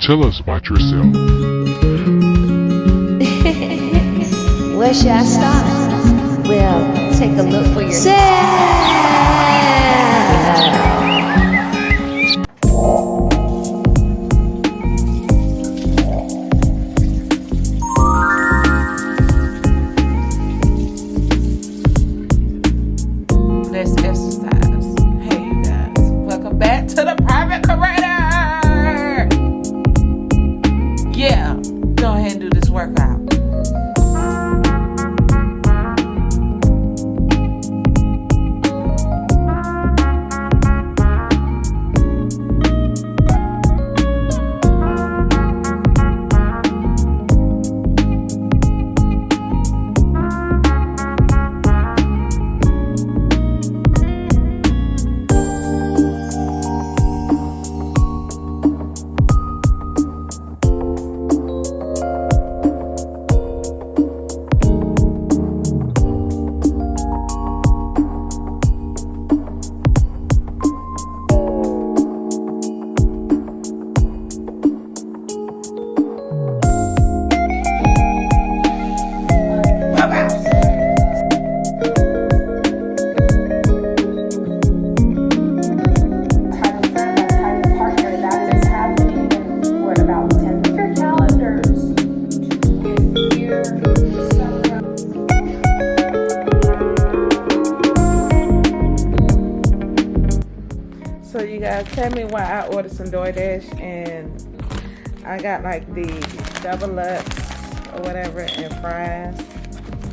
Tell us about yourself. Where should I start? Well, take a look for yourself. Let's exercise. Hey, you guys. Welcome back to the private creator. Yeah, go ahead and do this workout. So you guys, tell me why I ordered some DoorDash and I got like the double ups or whatever and fries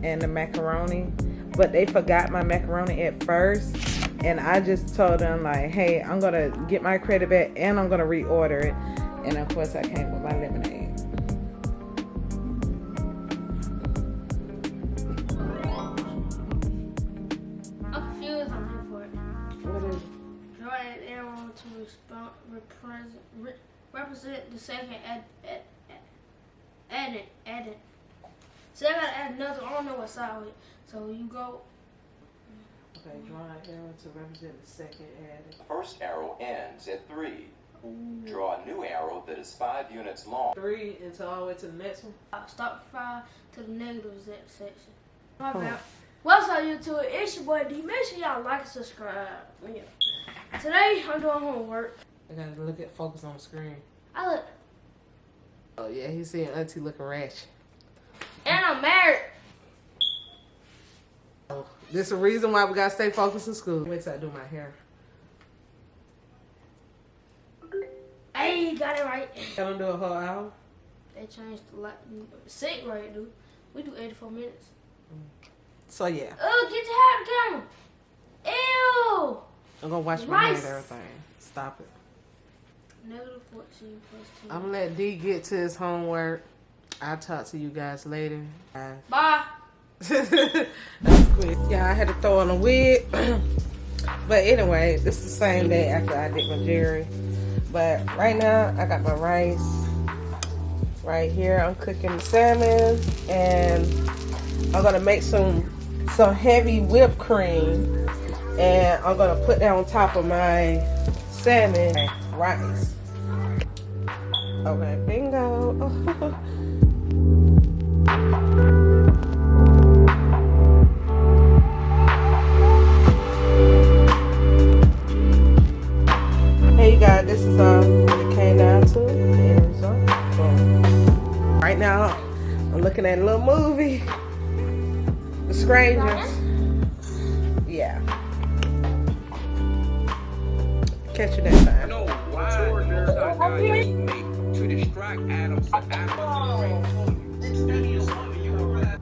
and the macaroni, but they forgot my macaroni at first, and I just told them like, hey, I'm gonna get my credit back and I'm gonna reorder it, and of course I came with my lemonade. I'm confused on her for it. What is it? Draw an arrow to represent the second added. So I gotta add another. I don't know what side with. So you go. Okay, draw an arrow to represent the second added. The first arrow ends at 3. Ooh. Draw a new arrow that is 5 units long. 3 until all the way to the next one. Stop 5 to the negative section. My Oh. bad. What's up, YouTube? It's your boy D. Make sure y'all like and subscribe. Yeah. Today I'm doing homework. I gotta look at focus on the screen. I look, Oh yeah, he's seeing Auntie looking rash. and I'm married. Oh, this is the reason why we gotta stay focused in school. Wait till I do my hair. Hey, got it right. I don't do a whole hour. They changed the sync rate, dude. We do 84 minutes. So yeah, Oh, get your hat on the camera. Ew. I'm gonna wash my hair and Nice. everything. Stop it. Negative 14 plus 2. I'm gonna let D get to his homework. I'll talk to you guys later. Bye. Bye. That's quick. Yeah, I had to throw on a wig. But anyway, this is the same day after I did my jewelry. But right now, I got my rice. Right here, I'm cooking the salmon. And I'm gonna make some heavy whipped cream. And I'm gonna put that on top of my salmon rice. Okay, bingo. Hey you guys, this is what it came down to. The end result. Boom. Right now, I'm looking at a little movie. The Strangers. Yeah. Catch you next time. No, why to distract Adam so Adam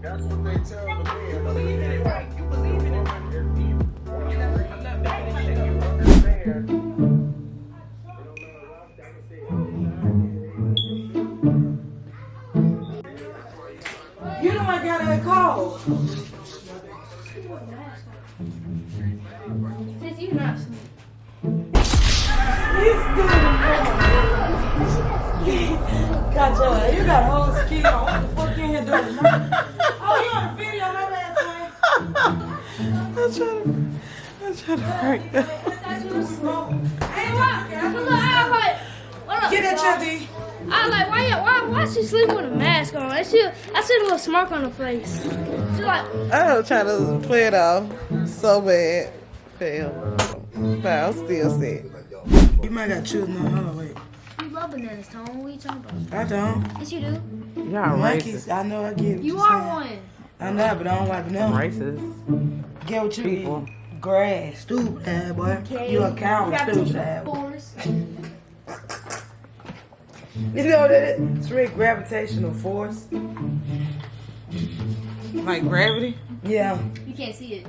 That's what they tell the men. you believe in it, right? You believe in it. I'm not mad at you. Understand. You know I got a call. Since you not sleep. Gotcha. You got a whole ski on. What the fuck you in here doing? Oh, you on the video, my bad, son. I'm trying to break that. Hey, what? Get Get that, Chubby. I was like, why she sleeping with a mask on? And I see a little smirk on her face. She's like, I was trying to play it off so bad. Fail. But I'm still sick. You might got children. No, hold on, wait. you love bananas, Tom. What are you talking about? I don't. Yes, you do. Y'all Monkeys, I know I get it. You are one. I know, but I don't like bananas. Racist. Get what you People. eat. Grass, stupid ass boy. You a cow, stupid ass boy. Force. You know what it is? It's really gravitational force. Like gravity? Yeah. You can't see it.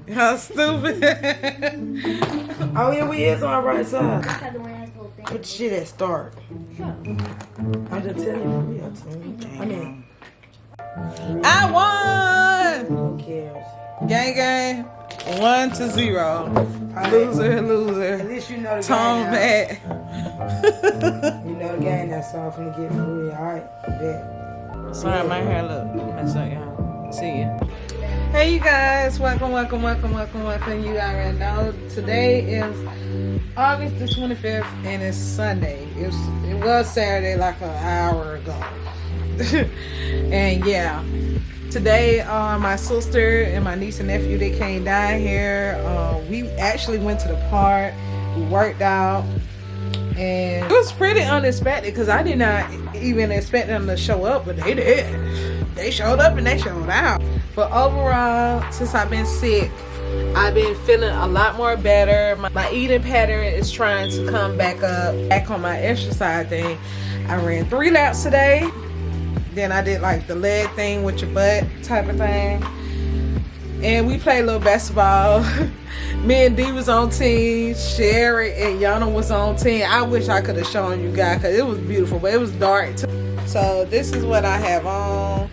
Y'all stupid. Oh yeah, we is on our right side. Look at the way that little thing. Put the shit at start. Shut up. I'm just telling you for real, Tim. I mean, I won! who cares? Gang gang. 1-0. Loser, At loser. least you know the Tom game now. back. You know the game now, so I'm finna get for real. Alright, bet. Sorry, my hair look messed up, y'all. See you. Hey, you guys. Welcome. You already know. Today is August the 25th, and it's Sunday. It was Saturday like an hour ago. And yeah. Today, my sister and my niece and nephew, they came down here. We actually went to the park. We worked out. And it was pretty unexpected because I did not even expect them to show up, but they did. They showed up and they showed out. But overall, since I've been sick, I've been feeling a lot more better. My eating pattern is trying to come back up, back on my exercise thing. I ran 3 laps today. Then I did like the leg thing with your butt type of thing. And we played a little basketball. Me and Dee was on team. Sherry and Yana was on team. I wish I could have shown you guys because it was beautiful, but it was dark too. So this is what I have on.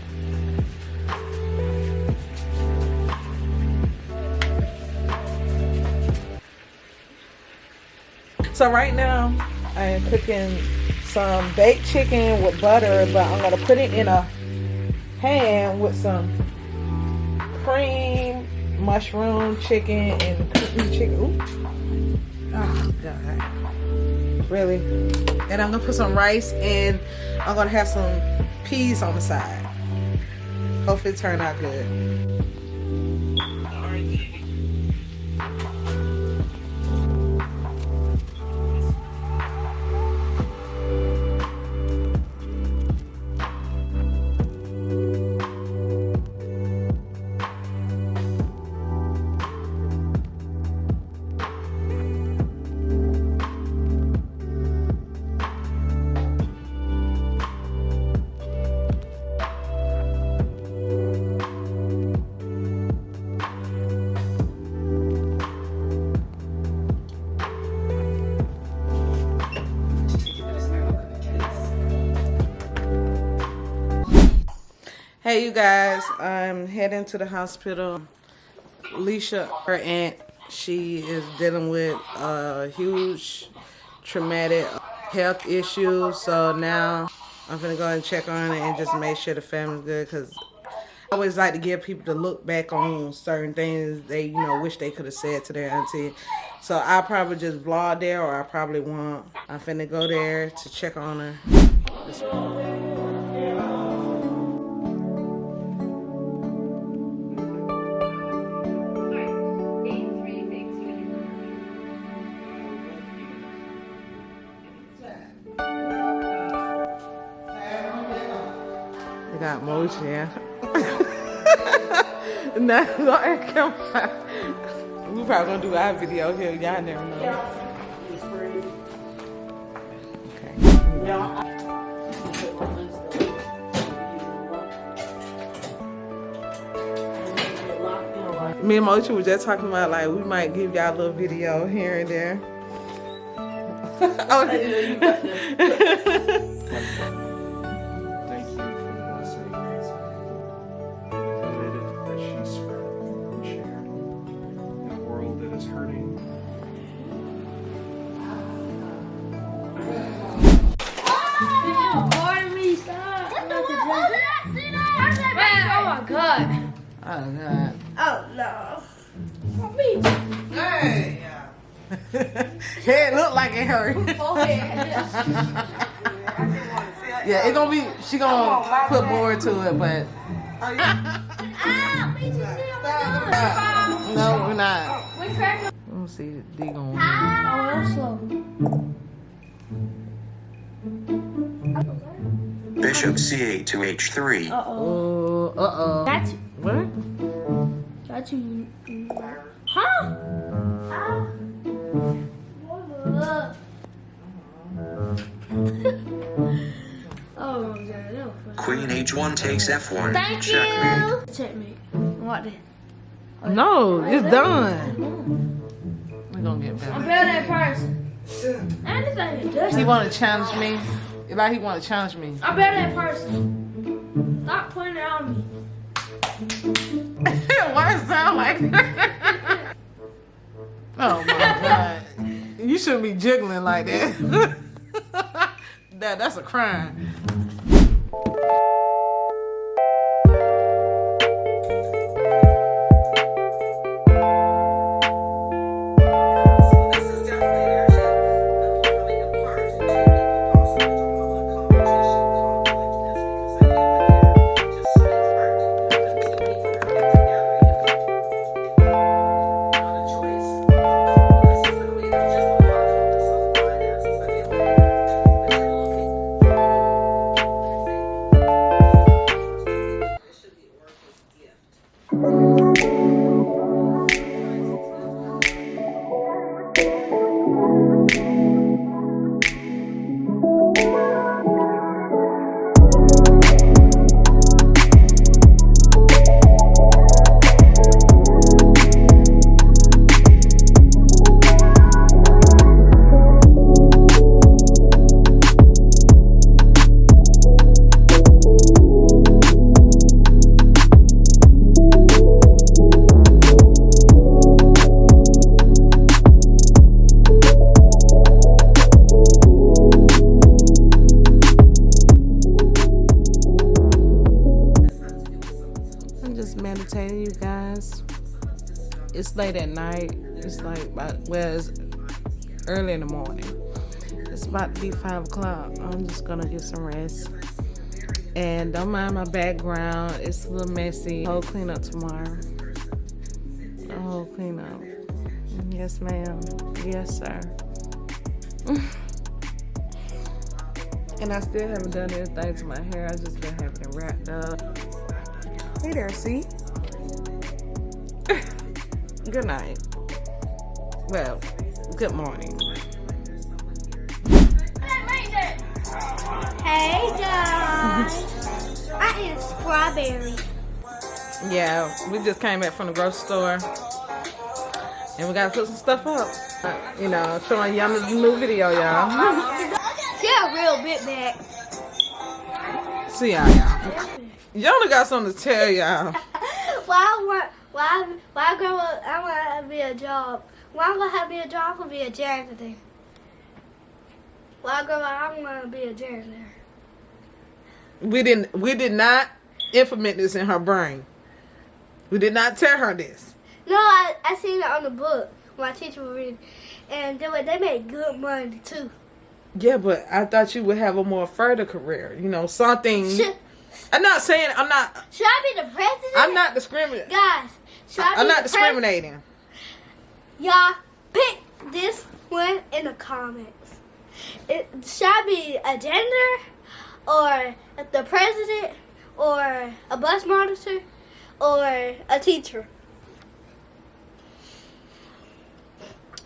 So right now, I am cooking some baked chicken with butter, but I'm gonna put it in a pan with some cream, mushroom, chicken, and cooking chicken. Ooh. Oh God, really? And I'm gonna put some rice, and I'm gonna have some peas on the side. Hopefully it turn out good. Hey you guys, I'm heading to the hospital. Alicia, her aunt, she is dealing with a huge traumatic health issue. So now I'm gonna go and check on it and just make sure the family's good, because I always like to give people to look back on certain things they, wish they could have said to their auntie. So I'll probably just vlog there, or I probably won't. I'm finna go there to check on her. Got motion, yeah. No, come on. We probably gonna do our video here. Y'all never know. Okay. Me and Mochi were just talking about like we might give y'all a little video here and there. Oh, Thank you for the blessings that she spread and shared in a world that is hurting. Pardon me, stop. What the what? Man, oh my God. oh God. Oh no. For me. Hey. Head look like it hurt. Yeah, it gonna be. She gonna put more to it, but. No, we're not. Let me see. D going. Bishop C8 to H3. Uh-oh. That's What? that's you. Huh? Oh, yeah, that was funny. Queen H1 takes F1. Thank Checkmate. you. Checkmate. What the? No, it's done. We're gonna get I'm better. better that person. Anything is done. He wanna challenge me. Like he wanna challenge me. I'm better that person. Stop putting it on me. Why it sound like that? Oh my god. You shouldn't be jiggling like that. That's a crime. This is definitely an airship that will becoming a part and two people possibly don't want a competition conflict this because I feel like they're just sweetheart. Two people coming together, not a choice necessarily. They're just a lot of focus on the finances. I feel like when you're looking, it should be Oracle's gift. I'm just meditating, you guys. It's late at night. It's like it's early in the morning. It's about to be 5 o'clock. I'm just gonna get some rest. And don't mind my background. It's a little messy. Whole cleanup tomorrow. A whole cleanup. Yes, ma'am. Yes, sir. And I still haven't done anything to my hair. I just been having it wrapped up. Hey there, see? Good night. Well, good morning. Hey guys, I eat strawberry. Yeah, we just came back from the grocery store. And we gotta put some stuff up. You know, showing y'all the new video, y'all. Get a real bit back. See y'all. Y'all got something to tell y'all. Why grow up? I want to be a job. Why I'm gonna have to be a job? I'm gonna be a janitor. Why I grow up? I want to be a janitor. We did not implement this in her brain. We did not tell her this. No, I seen it on the book. My teacher was reading, and they made good money too. Yeah, but I thought you would have a more further career. You know, something. Should I'm not saying I'm not. I be the president? I'm not discriminating. Guys, should I be I'm not the discriminating. Y'all pick this one in the comments. Should I be a janitor, or the president, or a bus monitor, or a teacher?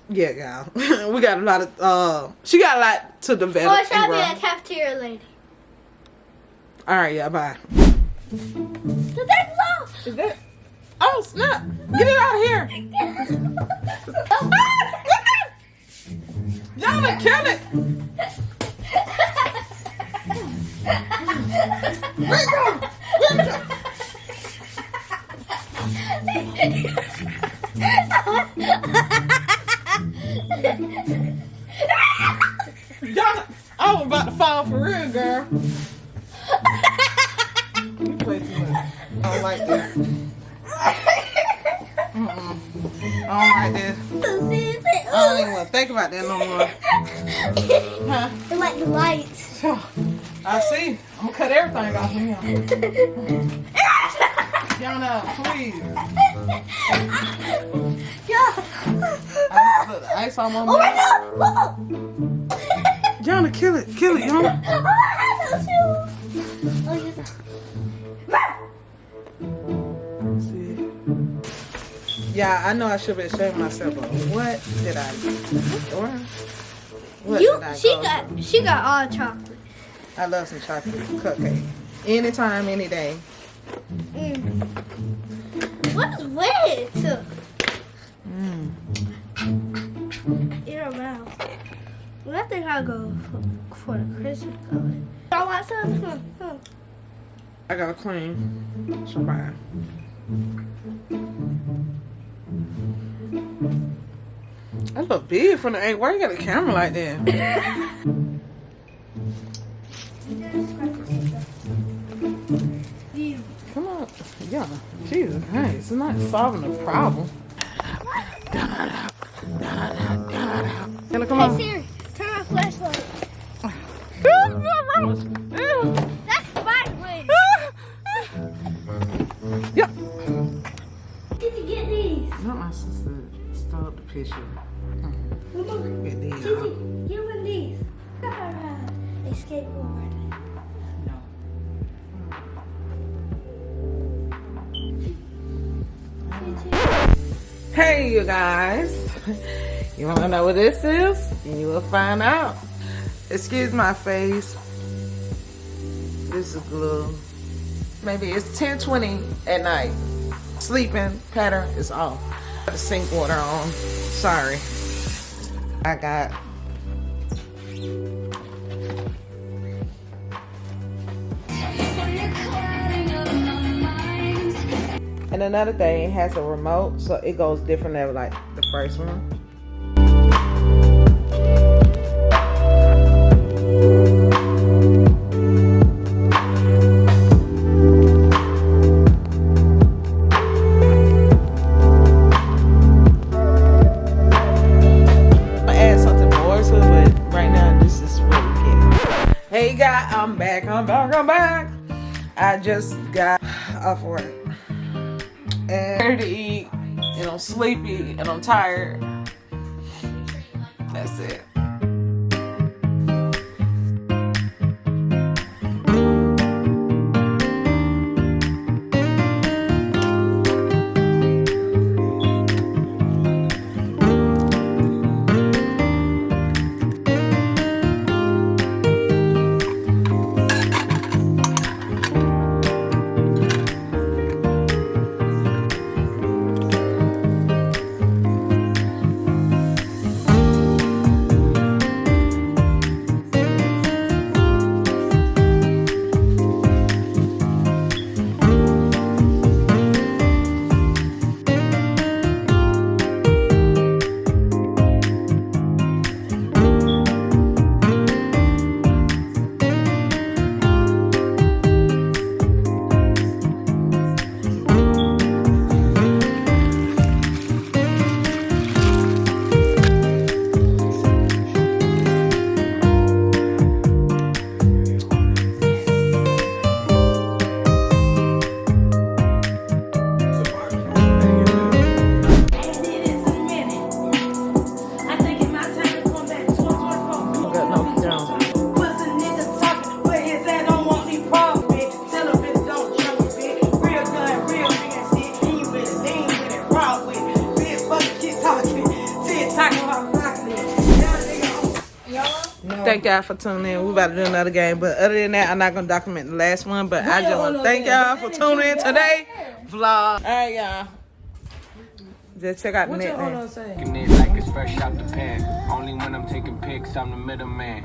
Yeah, y'all. We got a lot of. She got a lot to develop. Or should I and be grow. a cafeteria lady? All right, yeah, bye. Cause that's low. Is that? Oh snap! Get it out of here! Y'all done kill it! Let go! Let go! Y'all, I was about to fall for real, girl. You play too much. I don't like this. I don't like this. don't even want to think about that no more. Huh? It's like the lights. I see. I'm gonna cut everything off from here. Yana, please. Yeah. Look, the ice on my Oh mouth. my God. Yana, kill it, Yana. Oh, yeah. Yeah, I know I should be ashamed of myself, but what did I do? What You, did I go she got all chocolate. through? I love some chocolate cupcake. Anytime, any day. What is wet? In her mouth. Well, I think I'll go for the Christmas color. I want some. I gotta clean. Surprise. That's a big from the angle. Why you got a camera like that? Come on. Yeah. Jesus Christ. It's not solving the problem. Come Hey on. Siri, turn on flashlight. That's my way. Yeah. Did you get these? Not my sister. Stole the picture. Get these. Titi, get one of these. A skateboard. Hey, you guys. You want to know what this is? You will find out. Excuse my face. This is glue. Maybe it's 10:20 at night. Sleeping pattern is off. Got the sink water on. Sorry. I got and another thing, it has a remote, so it goes different than like the first one. Add something more to it, but right now this is what we get. Hey guys, I'm back. I just got off work. And I'm ready to eat, and I'm sleepy, and I'm tired. That's it. Thank y'all for tuning in. We about to do another game, but other than that, I'm not gonna document the last one. But I just want to thank y'all for tuning in today vlog. All right, y'all. Just check out the net. It like it's fresh out the pan. Only when I'm taking pics, I'm the middleman.